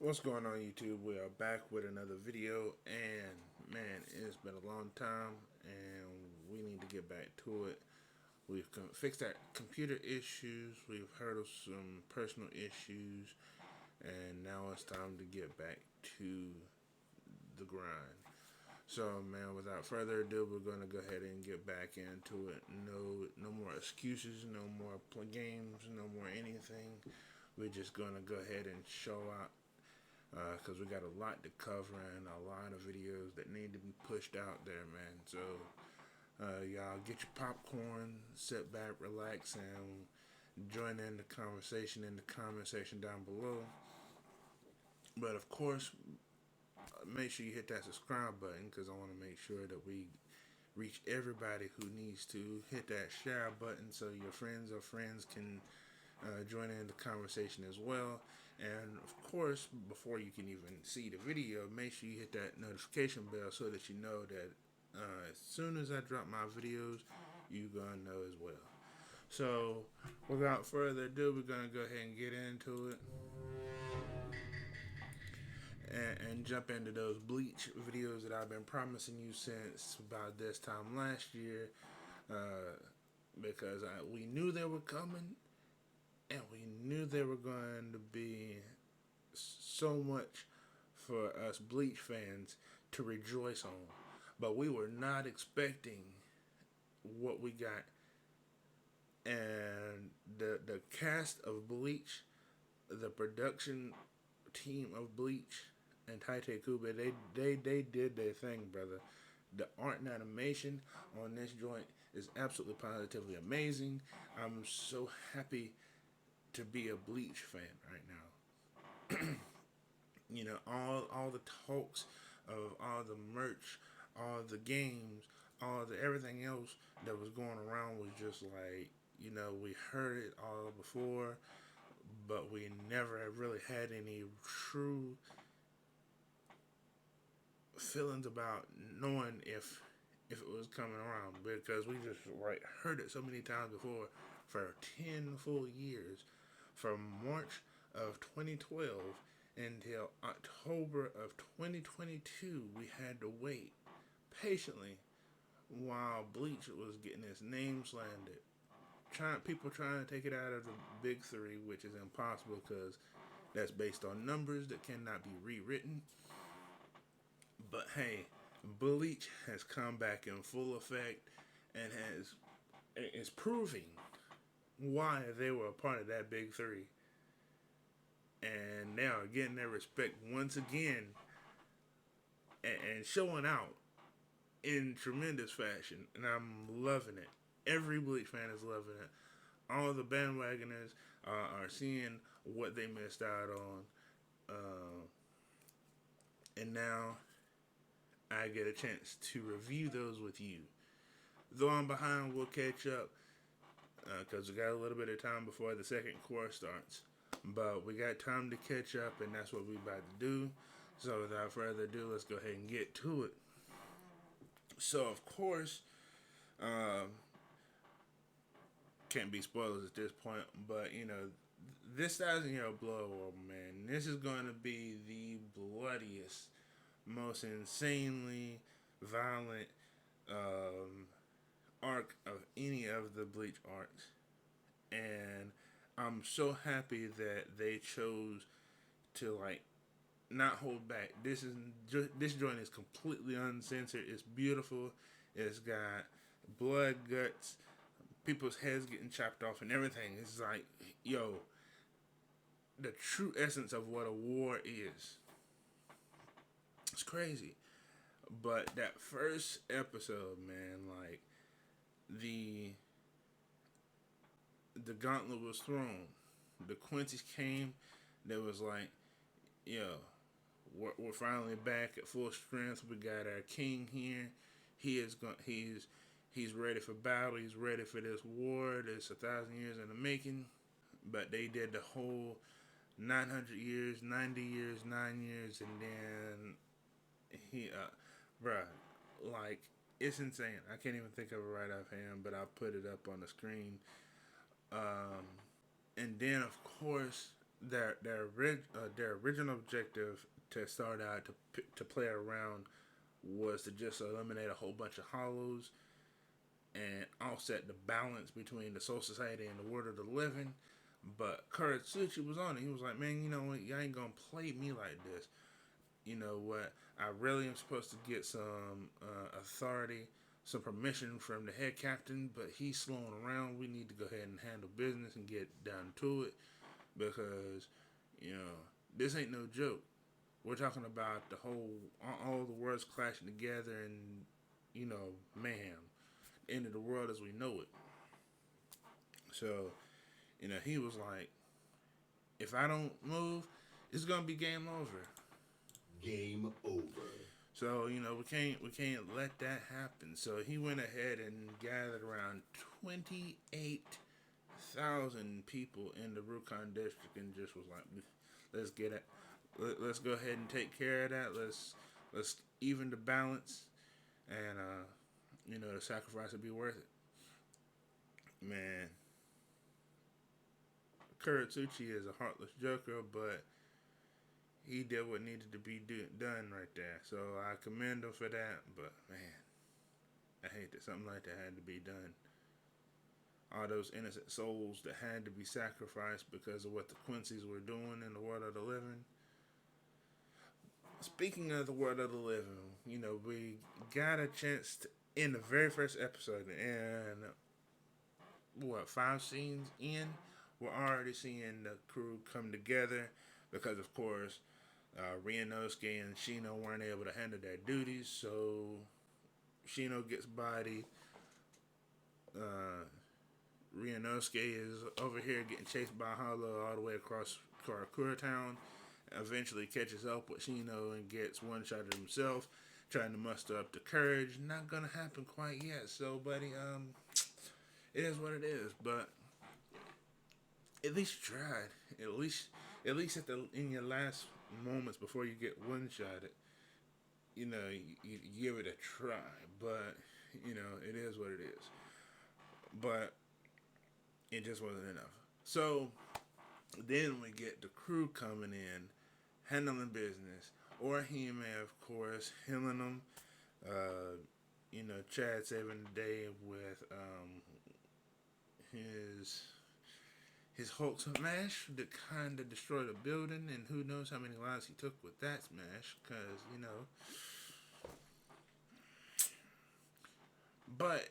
What's going on, YouTube? We are back with another video, and man, it's been a long time, and we need to get back to it. We've fixed our computer issues, we've heard of some personal issues, and now it's time to get back to the grind. So, man, without further ado, we're gonna go ahead and get back into it. No more excuses, no more games, no more anything. We're just gonna go ahead and show out because we got a lot to cover and a lot of videos that need to be pushed out there, man. So, y'all get your popcorn, sit back, relax, and join in the conversation in the comment section down below. But of course, make sure you hit that subscribe button because I want to make sure that we reach everybody who needs to. Hit that share button so your friends can join in the conversation as well. And of course, before you can even see the video, make sure you hit that notification bell so that you know that as soon as I drop my videos, you gonna know as well. So, without further ado, we're gonna go ahead and get into it and jump into those Bleach videos that I've been promising you since about this time last year, uh, because we knew they were coming and we knew they were going to be so much for us Bleach fans to rejoice on. But we were not expecting what we got. And the cast of Bleach, the production team of Bleach, and Taite Kuba, they did their thing, brother. The art and animation on this joint is absolutely positively amazing. I'm so happy to be a Bleach fan right now. You know, all the talks of all the merch, all the games, all the everything else that was going around was just like, you know, we heard it all before, but we never really had any true feelings about knowing if it was coming around because we just heard it so many times before for 10 full years from March of 2012 until October of 2022. We had to wait patiently while Bleach was getting his name slandered. People trying to take it out of the big three, which is impossible because that's based on numbers that cannot be rewritten. But hey, Bleach has come back in full effect and is proving why they were a part of that big three. And now getting their respect once again and showing out in tremendous fashion. And I'm loving it. Every Bleach fan is loving it. All the bandwagoners are seeing what they missed out on. And now I get a chance to review those with you. Though I'm behind, we'll catch up because we got a little bit of time before the second course starts. But we got time to catch up, and that's what we about to do. So without further ado, let's go ahead and get to it. So of course, can't be spoilers at this point, but you know, this 1,000 year blood war, man, this is going to be the bloodiest, most insanely violent arc of any of the Bleach arcs, and I'm so happy that they chose to like not hold back. This joint is completely uncensored. It's beautiful. It's got blood, guts, people's heads getting chopped off, and everything. It's like, yo, the true essence of what a war is. It's crazy. But that first episode, man, like the the gauntlet was thrown. The Quincy's came. There was like, yo, we're finally back at full strength. We got our king here. He is going. He's ready for battle. He's ready for this war. That's 1,000 years in the making. But they did the whole 900 years, 90 years, 9 years, and then he, bruh, like it's insane. I can't even think of it right offhand, but I'll put it up on the screen. And then, of course, their original objective to start out to play around was to just eliminate a whole bunch of hollows and offset the balance between the Soul Society and the world of the living. But Kuratsuchi was on it. He was like, man, you know what? You ain't gonna play me like this. You know what? I really am supposed to get some authority, some permission from the head captain, but he's slowing around. We need to go ahead and handle business and get down to it because, you know, this ain't no joke. We're talking about the whole, all the worlds clashing together and, you know, mayhem. End of the world as we know it. So, you know, he was like, if I don't move, it's gonna be game over. Game over. So, you know, we can't let that happen. So he went ahead and gathered around 28,000 people in the Rukon district and just was like, let's get it. Let's go ahead and take care of that. Let's even the balance, and you know, the sacrifice will be worth it. Man, Kuratsuchi is a heartless joker, but he did what needed to be done right there. So I commend him for that. But man, I hate that something like that had to be done. All those innocent souls that had to be sacrificed because of what the Quincy's were doing in the world of the living. Speaking of the world of the living, you know, we got a chance to, in the very first episode, and what, 5 scenes in, we're already seeing the crew come together because, of course, Ryunosuke and Shino weren't able to handle their duties, so Shino gets bodied. Ryunosuke is over here getting chased by Hollow all the way across Karakura Town. Eventually catches up with Shino and gets one shot at himself, trying to muster up the courage. Not gonna happen quite yet. So, buddy, it is what it is. But at least you tried. At least in your last moments before you get one shot, you know, you give it a try. But you know, it is what it is. But it just wasn't enough. So then we get the crew coming in, handling business. Orihime, of course, healing them. You know, Chad saving the day with his Hulk smash that kind of destroyed a building, and who knows how many lives he took with that smash, because, you know. But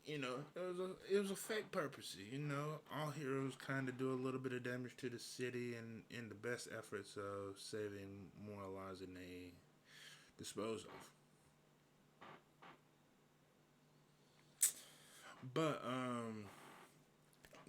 you know, it was a fake purpose. You know, all heroes kind of do a little bit of damage to the city, and in the best efforts of saving more lives than they dispose of. But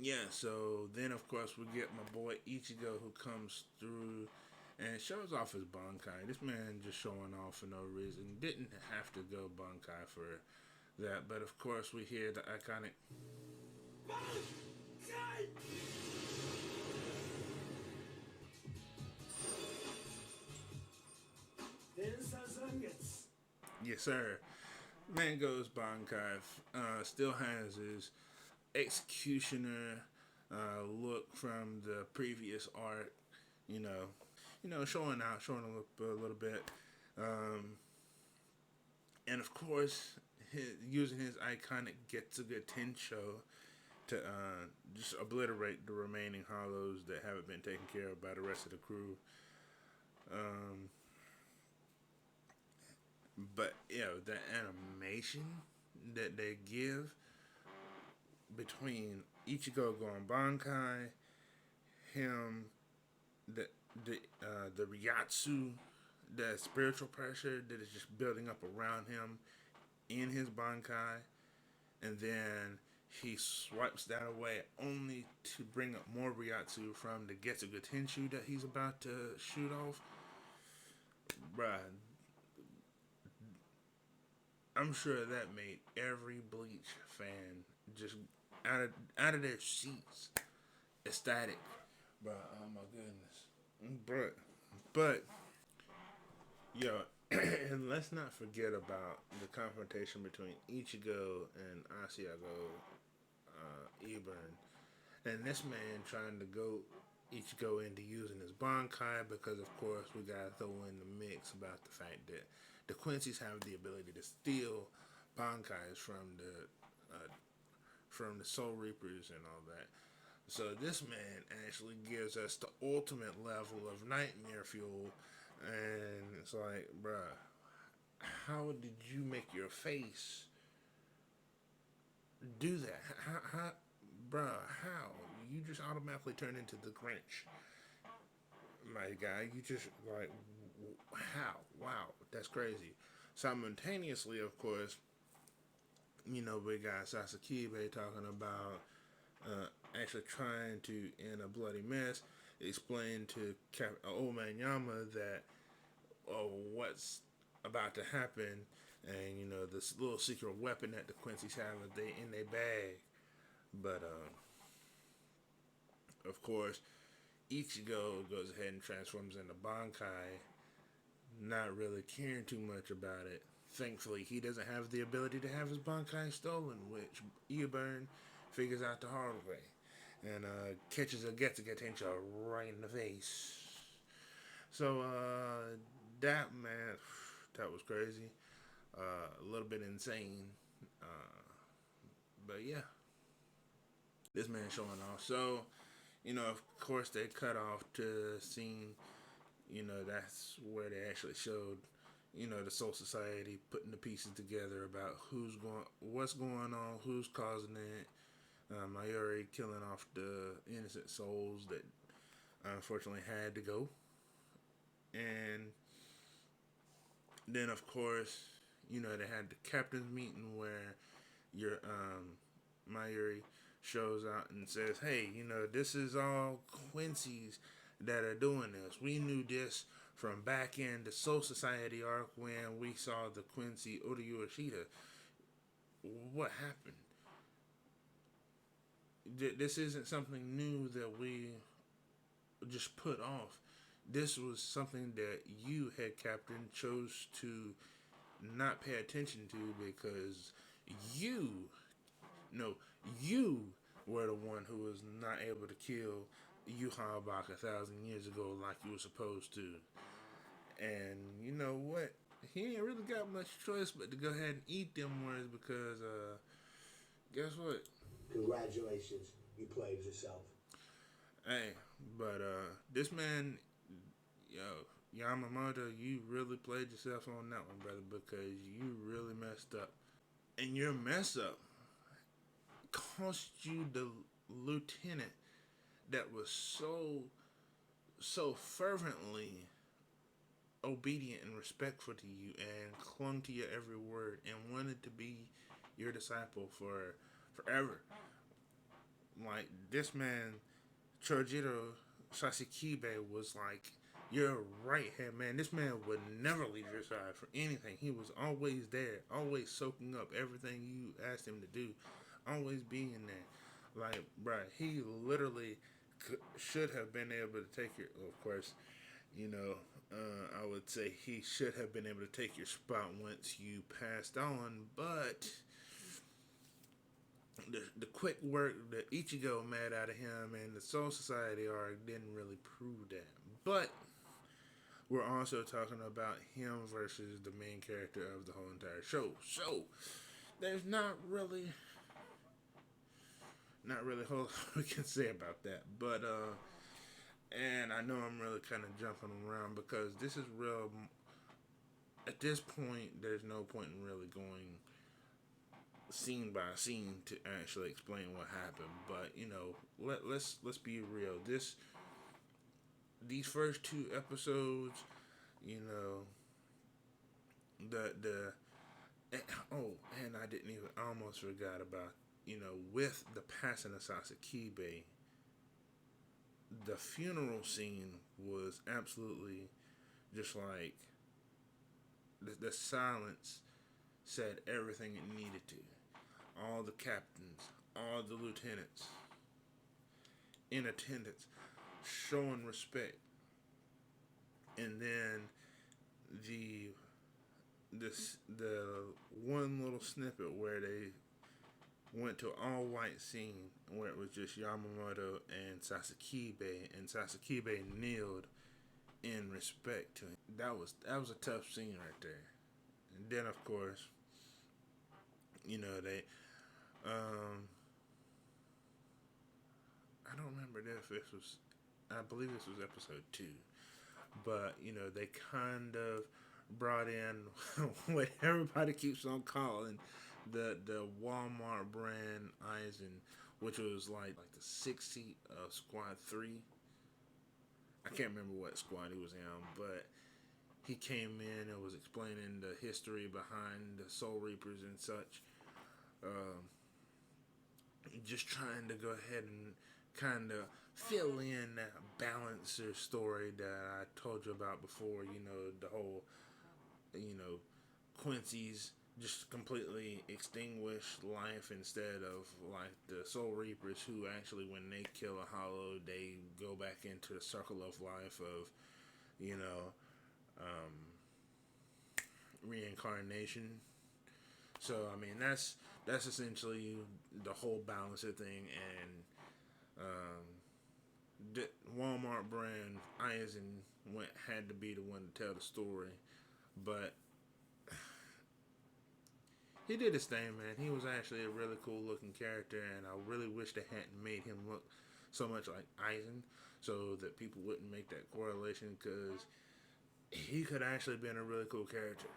yeah. So then, of course, we get my boy Ichigo who comes through and shows off his Bankai. This man just showing off for no reason. Didn't have to go Bankai for that, but of course we hear the iconic yes sir. Man goes Bankai, still has his executioner look from the previous art, you know, showing out, showing a little bit, um, and of course, using his iconic Getsuga Tensho to just obliterate the remaining hollows that haven't been taken care of by the rest of the crew. Um, but you know, the animation that they give between Ichigo going Bankai, him, the the Ryatsu, the spiritual pressure that is just building up around him in his Bankai, and then he swipes that away only to bring up more Ryatsu from the Getsuga Tenshu that he's about to shoot off. Bruh, I'm sure that made every Bleach fan just out of their seats, ecstatic. Bruh, oh my goodness. But yo, and let's not forget about the confrontation between Ichigo and Asiago Ebern. And this man trying to go Ichigo into using his Bankai because, of course, we gotta throw in the mix about the fact that the Quincy's have the ability to steal Bankais from the Soul Reapers and all that. So this man actually gives us the ultimate level of nightmare fuel, and it's like, bruh, how did you make your face do that? Bruh, how? You just automatically turn into the Grinch, my guy. You just like, how? Wow, that's crazy. Simultaneously, of course, we got Sasakibe talking about actually trying to, in a bloody mess, explain to Old Man Yama that what's about to happen, and this little secret weapon that the Quincy's have they in their bag. But of course, Ichigo goes ahead and transforms into Bankai, not really caring too much about it. Thankfully, he doesn't have the ability to have his Bankai stolen, which Eoburn figures out the hard way and catches a Getsuga Tensha right in the face. So, that, man, that was crazy. A little bit insane. Uh, but yeah, this man showing off. So, of course, they cut off to the scene. That's where they actually showed, the Soul Society putting the pieces together about what's going on, who's causing it. Mayuri killing off the innocent souls that unfortunately had to go. And then, of course, they had the captain's meeting where your Mayuri shows out and says, "Hey, this is all Quincy's that are doing this. We knew this from back in the Soul Society arc when we saw the Quincy Oda Yoshida. What happened? This isn't something new that we just put off. This was something that you, head captain, chose to not pay attention to because you, no, you were the one who was not able to kill Yuha Bach 1,000 years ago like you were supposed to. And you know what? He ain't really got much choice but to go ahead and eat them words because, guess what? Congratulations, you played yourself. Hey, but this man, yo, Yamamoto, you really played yourself on that one, brother, because you really messed up. And your mess up cost you the lieutenant that was so fervently obedient and respectful to you and clung to your every word and wanted to be your disciple for forever. Like this man, Chojiro Sasakibe, was like your right hand man. This man would never leave your side for anything. He was always there, always soaking up everything you asked him to do, always being there. Like, bruh, he literally should have been able to take your. Of course, I would say he should have been able to take your spot once you passed on, but the quick work that Ichigo made out of him and the Soul Society arc didn't really prove that. But we're also talking about him versus the main character of the whole entire show. So there's not really a whole lot we can say about that. But and I know I'm really kind of jumping around because this is real. At this point, there's no point in really going scene by scene to actually explain what happened. But let's be real. These first two episodes, the oh, and I almost forgot about with the passing of Sasakibe, the funeral scene was absolutely just like the silence said everything it needed to. All the captains, all the lieutenants in attendance, showing respect, and then the one little snippet where they went to an all white scene where it was just Yamamoto and Sasakibe, and Sasakibe kneeled in respect to him. That was a tough scene right there. And then of course, they I don't remember if this was, I believe this was episode 2, but they kind of brought in what everybody keeps on calling the Walmart brand Eisen, which was like the 60 of Squad 3. I can't remember what squad he was in, but he came in and was explaining the history behind the Soul Reapers and such. Um, just trying to go ahead and kind of fill in that balancer story that I told you about before. The whole, you know, Quincy's just completely extinguished life instead of like the Soul Reapers, who actually, when they kill a Hollow, they go back into the circle of life of, you know, um, reincarnation. So I mean, that's essentially the whole balancer thing, and the Walmart brand Eisen had to be the one to tell the story, but he did his thing, man. He was actually a really cool looking character, and I really wish they hadn't made him look so much like Eisen, so that people wouldn't make that correlation, because he could actually been a really cool character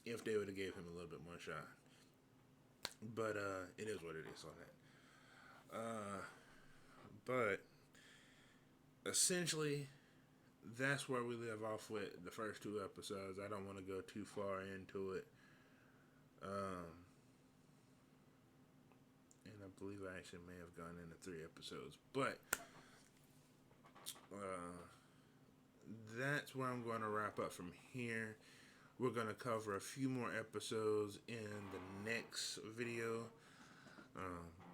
if they would have gave him a little bit more shot. But it is what it is on that. But essentially, that's where we live off with the first 2 episodes. I don't want to go too far into it. And I believe I actually may have gone into 3 episodes. But that's where I'm going to wrap up from here. We're going to cover a few more episodes in the next video.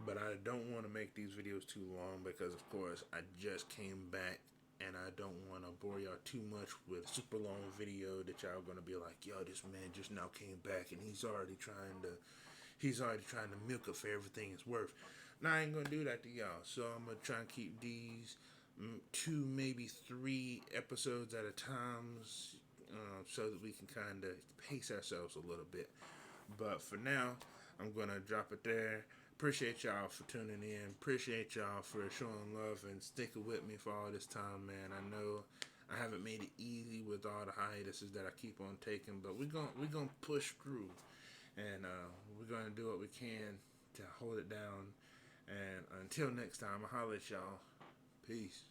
But I don't want to make these videos too long because, of course, I just came back and I don't want to bore y'all too much with a super long video that y'all going to be like, yo, this man just now came back and he's already trying to milk it for everything it's worth. Now, I ain't going to do that to y'all. So I'm going to try and keep these 2, maybe 3 episodes at a time, so that we can kind of pace ourselves a little bit. But for now, I'm going to drop it there. Appreciate y'all for tuning in. Appreciate y'all for showing love and sticking with me for all this time, man. I know I haven't made it easy with all the hiatuses that I keep on taking, but we're gonna push through, and we're gonna do what we can to hold it down. And until next time, I'll holler at y'all. Peace.